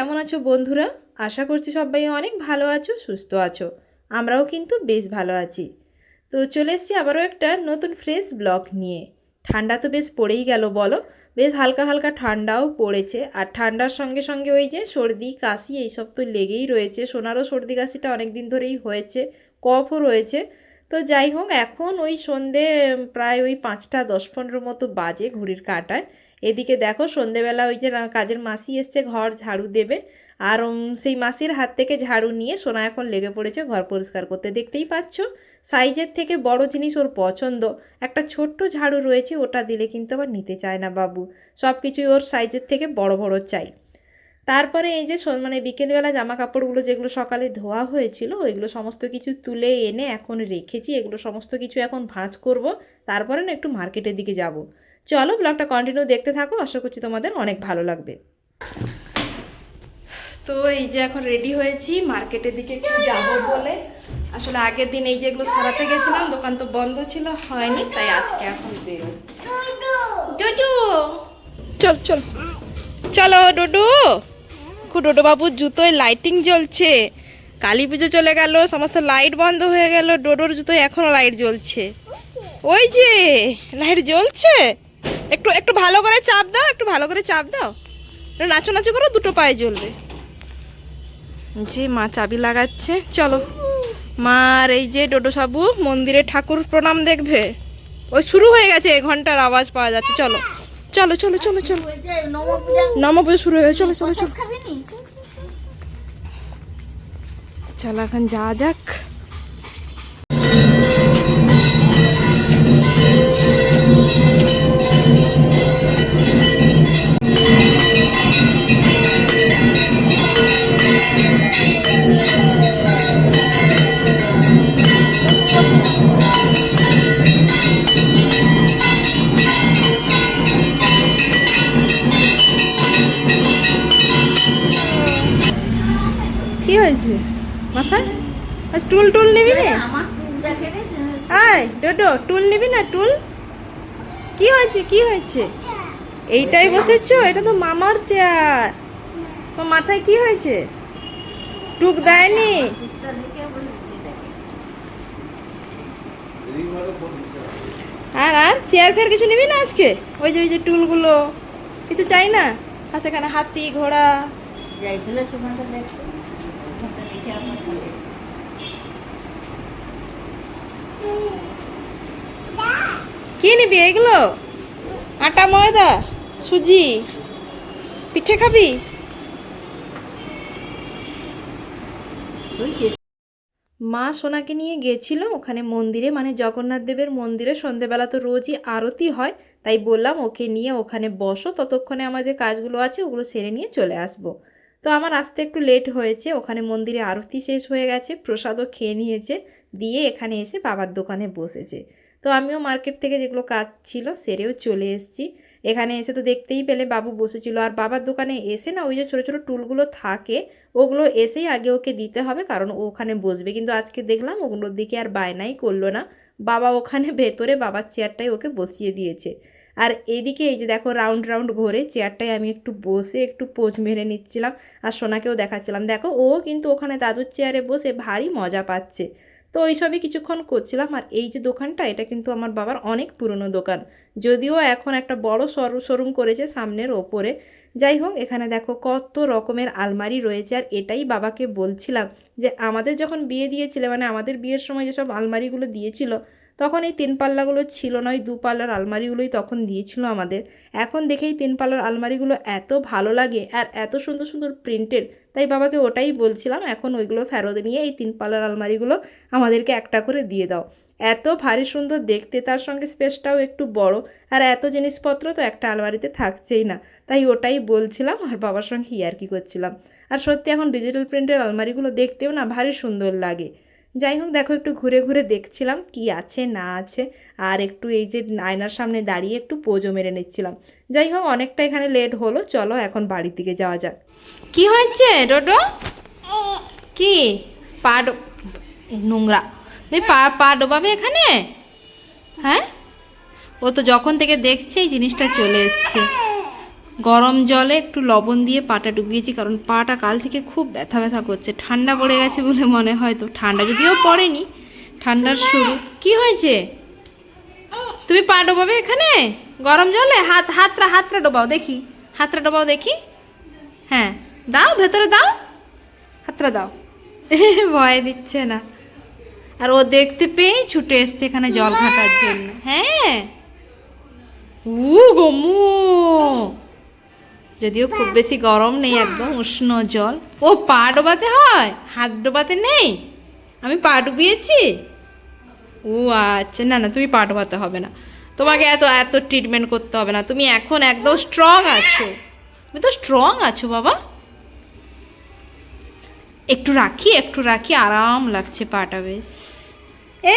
কেমন আছো বন্ধুরা? আশা করছি সবাই অনেক ভালো আছো, সুস্থ আছো। আমরাও কিন্তু বেশ ভালো আছি। তো চলে এসেছি আবারও একটা নতুন ফ্রেশ ব্লগ নিয়ে। ঠান্ডা তো বেশ পড়েই গেল বলো, বেশ হালকা হালকা ঠান্ডাও পড়েছে। আর ঠান্ডার সঙ্গে সঙ্গে ওই যে সর্দি কাশি এইসব তো লেগেই রয়েছে। সোনারও সর্দি কাশিটা অনেক দিন ধরেই হয়েছে, কফও রয়েছে। তো যাই হোক, এখন ওই সন্ধে প্রায় ওই 5টা 10-15 মতো বাজে ঘড়ির কাঁটায়। এদিকে দেখো সন্ধেবেলা ওই যে কাজের মাসি এসছে ঘর ঝাড়ু দেবে। আর সেই মাসির হাত থেকে ঝাড়ু নিয়ে সোনা এখন লেগে পড়েছে ঘর পরিষ্কার করতে। দেখতেই পাচ্ছ সাইজের থেকে বড় জিনিস ওর পছন্দ। একটা ছোট্ট ঝাড়ু রয়েছে, ওটা দিলে কিন্তু আবার নিতে চায় না বাবু। সব কিছুই ওর সাইজের থেকে বড় বড় চাই। তারপরে এই যে মানে বিকেলবেলা জামা কাপড়গুলো যেগুলো সকালে ধোয়া হয়েছিল ওইগুলো সমস্ত কিছু তুলে এনে এখন রেখেছি। এগুলো সমস্ত কিছু এখন ভাঁজ করব। তারপরে না একটু মার্কেটের দিকে যাব। চলো ব্লগটা কন্টিনিউ দেখতে থাকো, আশা করছি তোমাদের অনেক ভালো লাগবে। তো এই যে এখন রেডি হয়েছি মার্কেটের দিকে যাব বলে। আসলে আগের দিন এই যেগুলো সারাতে গেছিলাম, দোকান তো বন্ধ ছিল, হয়নি, তাই আজকে এখন বেরো। ডুডু চল চল চলো ডুডু। ডোডো বাবুর জুতোয় লাইটিং জ্বলছে। কালী পুজো চলে গেল, সমস্ত লাইট বন্ধ হয়ে গেল, ডোডোর জুতোয় এখনো লাইট জ্বলছে। ওই যে লাইট জ্বলছে। একটু একটু ভালো করে চাপ দাও, একটু ভালো করে চাপ দাও। নাচো নাচো করো, দুটো পায়ে জ্বলবে। যে মা চাবি লাগাচ্ছে, চলো। মার এই যে ডোডো সাবু মন্দিরে ঠাকুর প্রণাম দেখবে। ওই শুরু হয়ে গেছে, ঘন্টার আওয়াজ পাওয়া যাচ্ছে। চলো চলো চলো চলো চলো, নম পুজো শুরু হয়ে গেছে। চলো চলো চলো চলো, এখন যাওয়া যাক। কি হয়েছে মাথায়? টুল টুল নিবি না? আয় ডোডো, টুল নিবি না? টুল কি হয়েছে? কি হয়েছে? এইটাই বসেছো? এটা তো মামার চেয়ার। তো মাথায় কি হয়েছে? টুক দেয়নি? আর আর চেয়ার ফেয়ার কিছু নিবি না আজকে? ওই যে ওই যে টুলগুলো কিছু চাই না? আছে এখানে হাতি ঘোড়া। কি নিবি এগুলো? আটা ময়দা সুজি পিঠে খাবি? মা সোনাকে নিয়ে গেছিল ওখানে মন্দিরে, মানে জগন্নাথ দেবের মন্দিরে। সন্ধেবেলা তো রোজই আরতি হয়, তাই বললাম ওকে নিয়ে ওখানে বসো, ততক্ষণে আমার যে কাজগুলো আছে ওগুলো সেরে নিয়ে চলে আসবো। তো আমার আসতে একটু লেট হয়েছে। ওখানে মন্দিরে আরতি শেষ হয়ে গেছে, প্রসাদও খেয়ে নিয়েছে, দিয়ে এখানে এসে বাবার দোকানে বসেছে। তো আমিও মার্কেট থেকে যেগুলো কাজ ছিল সেরেও চলে এসেছি। এখানে এসে তো দেখতেই পেলে বাবু বসেছিল। আর বাবার দোকানে এসে না ওই যে ছোটো ছোটো টুলগুলো থাকে, ওগুলো এসেই আগে ওকে দিতে হবে, কারণ ও ওখানে বসবে। কিন্তু আজকে দেখলাম ওগুলোর দিকে আর বায়নাই করলো না। বাবা ওখানে ভেতরে বাবার চেয়ারটাই ওকে বসিয়ে দিয়েছে। আর এদিকে এই যে দেখো রাউন্ড রাউন্ড ঘোরে চেয়ারটায় আমি একটু বসে একটু পোজ মেরে নিচ্ছিলাম। আর সোনাকেও দেখাচ্ছিলাম, দেখো ও কিন্তু ওখানে দাদুর চেয়ারে বসে ভারী মজা পাচ্ছে। তো ওইসবই কিছুক্ষণ করছিলাম। আর এই যে দোকানটা, এটা কিন্তু আমার বাবার অনেক পুরনো দোকান, যদিও এখন একটা বড় শোরুম করেছে সামনের ওপরে। যাই হোক, এখানে দেখো কত রকমের আলমারি রয়েছে। আর এটাই বাবাকে বলছিলাম যে আমাদের যখন বিয়ে দিয়েছিলে, মানে আমাদের বিয়ের সময় যেসব আলমারিগুলো দিয়েছিল, তখন এই 3 পাল্লাগুলো ছিল না, ওই 2 পাল্লার আলমারিগুলোই তখন দিয়েছিল আমাদের। এখন দেখেই 3 পাল্লার আলমারিগুলো এত ভালো লাগে আর এত সুন্দর সুন্দর প্রিন্টেড, তাই বাবাকে ওটাই বলছিলাম এখন ওইগুলো ফেরত নিয়ে এই 3 পাল্লার আলমারিগুলো আমাদেরকে একটা করে দিয়ে দাও। এত ভারী সুন্দর দেখতে, তার সঙ্গে স্পেসটাও একটু বড়, আর এত জিনিসপত্র তো একটা আলমারিতে থাকছেই না, তাই ওটাই বলছিলাম আর বাবার সঙ্গে ইয়ার্কি করছিলাম। আর সত্যি এখন ডিজিটাল প্রিন্টের আলমারিগুলো দেখতেও না ভারী সুন্দর লাগে। যাই হোক, দেখো একটু ঘুরে ঘুরে দেখছিলাম কি আছে না আছে। আর একটু এই যে আয়নার সামনে দাঁড়িয়ে একটু পোজও মেরে নিচ্ছিলাম। যাই হোক, অনেকটা এখানে লেট হলো, চলো এখন বাড়ির দিকে যাওয়া যাক। কি হয়েছে ডোডো? কি পা নোংরা? তুমি পা ডোবাবে এখানে? হ্যাঁ, ও তো যখন থেকে দেখছে এই জিনিসটা চলে এসছে। গরম জলে একটু লবণ দিয়ে পাটা ডুবিয়েছি, কারণ পাটা কাল থেকে খুব ব্যথা ব্যথা করছে। ঠান্ডা পড়ে গেছে বলে মনে হয়, তো ঠান্ডা যদিও পড়েনি, ঠান্ডার শুরু। কি হয়েছে? তুমি পা ডোবাবে এখানে গরম জলে? হাতটা ডোবাও দেখি, হাতটা ডোবাও দেখি। হ্যাঁ দাও, ভেতরে দাও, হাতটা দাও। ভয় দিচ্ছে না, আর ও দেখতে পেয়ে ছুটে এসছে এখানে জল ঘাটার জন্য। হ্যাঁ গমু, যদিও খুব বেশি গরম নেই, একদম উষ্ণ জল। ও পা ডোবাতে হয়, হাত ডোবাতে নেই? আমি পা ডুবিয়েছি। ও আচ্ছা, না না, তুমি পা ডোবাতে হবে না, তোমাকে এত এত ট্রিটমেন্ট করতে হবে না, তুমি এখন একদম স্ট্রং আছো, তুমি তো স্ট্রং আছো বাবা। একটু রাখি, একটু রাখি, আরাম লাগছে পাটা বেশ।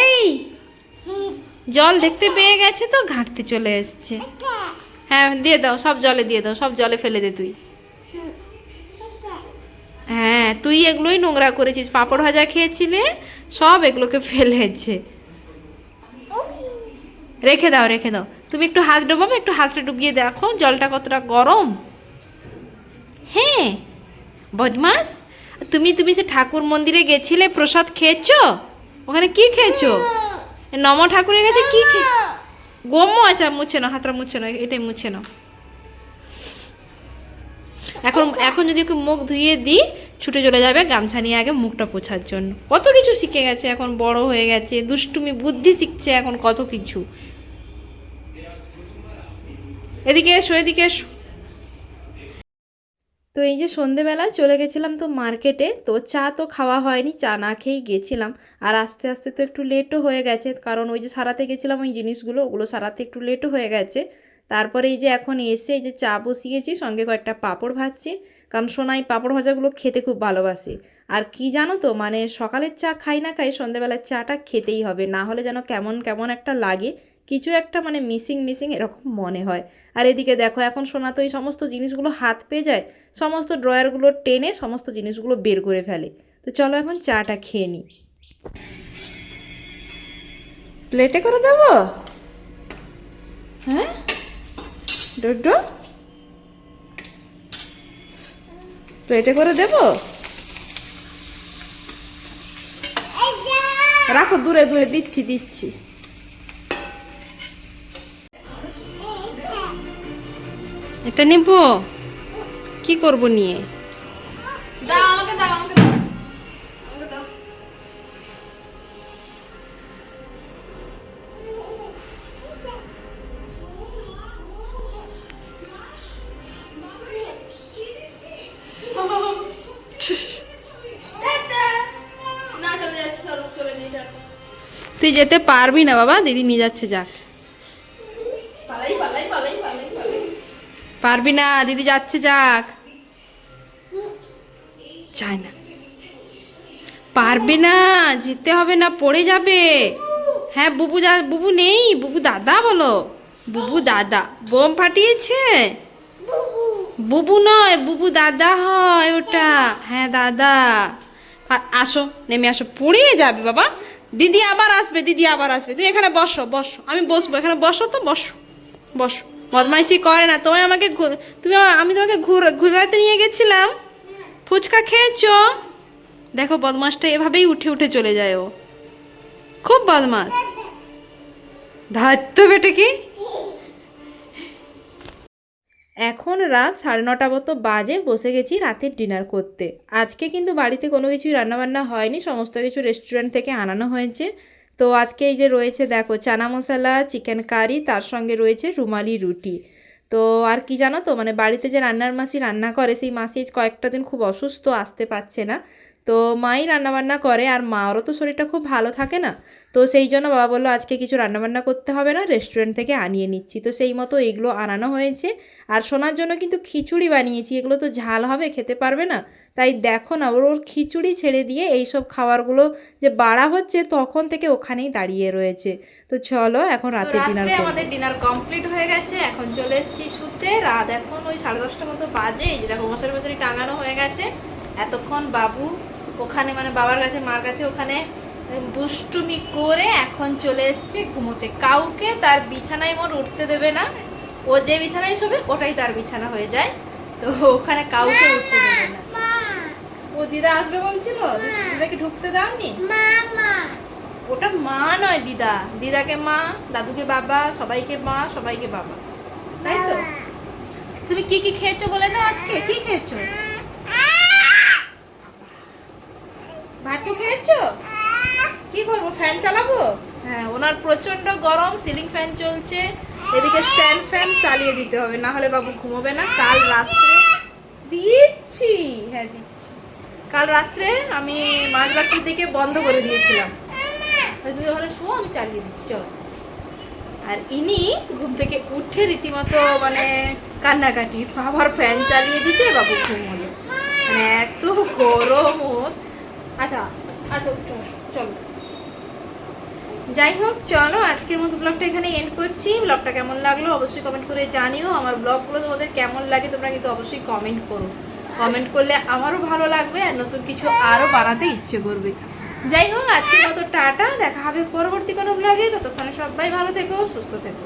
এই জল দেখতে পেয়ে গেছে তো ঘাঁটতে চলে এসছে। হ্যাঁ দিয়ে দাও, সব জলে দিয়ে দাও, সব জলে ফেলে দে তুই। হ্যাঁ তুই এগুলোই নোংরা করেছিস, পাঁপড় ভাজা খেয়েছিলে, সব এগুলোকে ফেলেছে। রেখে দাও, রেখে দাও। তুমি একটু হাত ডোবাবে, একটু হাতটা ডুবিয়ে দেখো জলটা কতটা গরম। হ্যাঁ বদমাস, তুমি তুমি যে ঠাকুর মন্দিরে গেছিলে, প্রসাদ খেয়েছো? ওখানে কি খেয়েছো? নম ঠাকুরের কাছে কি খেয়ে? গমো, আচ্ছা মুছে নাও, হাতটা মুছে নাও, এটাই মুছে নাও। এখন এখন যদি ওকে মুখ ধুইয়ে দিই, ছুটে চলে যাবে গামছা নিয়ে আগে মুখটা পোছার জন্য। কত কিছু শিখে গেছে, এখন বড় হয়ে গেছে, দুষ্টুমি বুদ্ধি শিখছে এখন কত কিছু। এদিকে এসো, এদিকে এসো। তো এই যে সন্ধেবেলা চলে গেছিলাম তো মার্কেটে, তো চা তো খাওয়া হয়নি, চা না খেয়েই গেছিলাম। আর আস্তে আস্তে তো একটু লেটও হয়ে গেছে, কারণ ওই যে সারাতে গেছিলাম ওই জিনিসগুলো, ওগুলো সারাতে একটু লেটও হয়ে গেছে। তারপরে এই যে এখন এসে এই যে চা বসিয়েছি, সঙ্গে কয়েকটা পাঁপড় ভাজছি, কারণ সোনাই পাঁপড় ভাজাগুলো খেতে খুব ভালোবাসে। আর কি জানো তো, মানে সকালের চা খাই না খাই, সন্ধেবেলার চাটা খেতেই হবে, না হলে যেন কেমন কেমন একটা লাগে, কিছু একটা মানে মিসিং মিসিং এরকম মনে হয়। আর এদিকে দেখো এখন সোনা তো এই সমস্ত জিনিসগুলো হাত পেয়ে যায়, সমস্ত ড্রয়ারগুলো টেনে সমস্ত জিনিসগুলো বের করে ফেলে। তো চলো এখন চাটা খেয়ে নিই। প্লেটে করে দেবো? হ্যাঁ ডোডো, প্লেটে করে দেবো? রাখো, দূরে দূরে দিচ্ছি দিচ্ছি। এটা নেব, কি করব নিয়ে? দাও আমাকে, দাও আমাকে, দাও আমাকে দাও। তুই যেতে পারবি না বাবা, দিদি নিয়ে যাচ্ছে, যাক। পারবি না, দিদি যাচ্ছে, যাক। চায় না, পারবে না, যেতে হবে না, পড়ে যাবে। হ্যাঁ বুবু বুবু নেই, বুবু দাদা বলো, বুবু দাদা। বোম ফাটিয়েছে? বুবু নয়, বুবু দাদা হয় ওটা। হ্যাঁ দাদা। আসো, নেমে আসো, পড়ে যাবে বাবা। দিদি আবার আসবে, দিদি আবার আসবে, তুমি এখানে বসো, বসো, আমি বসবো এখানে, বসো তো, বসো বসো। বদমাইশি করে না, তোমায় আমাকে তুমি আমি তোমাকে ঘুরাতে নিয়ে গেছিলাম, ফুচকা খেয়েছো? দেখো বদমাসটা এভাবেই উঠে উঠে চলে যায়, ও খুব বদমাস। ধাত্ত বেটে কি। এখন রাত 9:30 মতো বাজে, বসে গেছি রাতের ডিনার করতে। আজকে কিন্তু বাড়িতে কোনো কিছুই রান্নাবান্না হয়নি, সমস্ত কিছু রেস্টুরেন্ট থেকে আনানো হয়েছে। তো আজকে এই যে রয়েছে দেখো চানা মশলা, চিকেন কারি, তার সঙ্গে রয়েছে রুমালি রুটি। তো আর কি জানো তো, মানে বাড়িতে যে রান্নার মাসি রান্না করে, সেই মাসি কয়েকটা দিন খুব অসুস্থ, আসতে পারছে না। তো মাই রান্নাবান্না করে, আর মারও তো শরীরটা খুব ভালো থাকে না। তো সেই জন্য বাবা বললো আজকে কিছু রান্নাবান্না করতে হবে না, রেস্টুরেন্ট থেকে আনিয়ে নিচ্ছি। তো সেই মতো এইগুলো আনানো হয়েছে। আর সোনার জন্য কিন্তু খিচুড়ি বানিয়েছি, এগুলো তো ঝাল হবে, খেতে পারবে না। তাই দেখো না, ওর খিচুড়ি ছেড়ে দিয়ে এইসব খাবারগুলো যে বাড়া হচ্ছে, তখন থেকে ওখানেই দাঁড়িয়ে রয়েছে। তো চলো এখন রাতে ডিনার করব। আমাদের ডিনার কমপ্লিট হয়ে গেছে, এখন চলে এসেছি শুতে। রাত এখন ওই 10:30 মতো বাজে। এই যে দেখো মশারি মশারি টাঙানো হয়ে গেছে। এতক্ষণ বাবু ওখানে মানে বাবার কাছে, মার কাছে, ওখানে দুষ্টুমি করে এখন চলে এসেছি ঘুমোতে। কাউকে তার বিছানায় মোর উঠতে দেবে না, ও যে বিছানায় শোবে ওটাই তার বিছানা হয়ে যায়, তো ওখানে কাউকে উঠতে দেবে না। ও দিদা আসবে বলছিল, দিদাকে ঢুকতে দাওনি? ওটা মা নয় দিদা, দিদাকে মা, দাদুকে বাবা, সবাইকে মা, সবাইকে বাবা, তাই তো? তুমি কি কি খেয়েছো বলে দাও, আজকে কি খেয়েছো? ভাতু খেয়েছো? কি করবো, ফ্যান চালাবো? হ্যাঁ, ওনার প্রচন্ড গরম, সিলিং ফ্যান চলছে, এদিকে স্ট্যান্ড ফ্যান চালিয়ে দিতে হবে, না হলে বাবু ঘুমোবে না। কাল রাত্রে দিচ্ছি, হ্যাঁ দিচ্ছি, কাল রাত্রে আমি মাঝরাত্রির দিকে বন্ধ করে দিয়েছিলাম, তুমি ওখানে শো, আমি চালিয়ে দিচ্ছি, চলো। আর ইনি ঘুম থেকে উঠে রীতিমতো মানে কান্নাকাটি, আবার ফ্যান চালিয়ে দিতে বাবু ঘুম হলো, মানে এত গরম ওর। আচ্ছা আচ্ছা চলো, যাই হোক চলো, আজকের মতো ব্লগটা এখানে এন্ড করছি। ব্লগটা কেমন লাগলো অবশ্যই কমেন্ট করে জানিও। আমার ব্লগগুলো তোমাদের কেমন লাগে তোমরা কিন্তু অবশ্যই কমেন্ট করো, কমেন্ট করলে আমারও ভালো লাগবে আর নতুন কিছু আরও বানাতে ইচ্ছে করবে। যাই হোক, আজকের মতো টাটা, দেখা হবে পরবর্তী কোনো ব্লগে, ততক্ষণে সবাই ভালো থেকো, সুস্থ থেকো।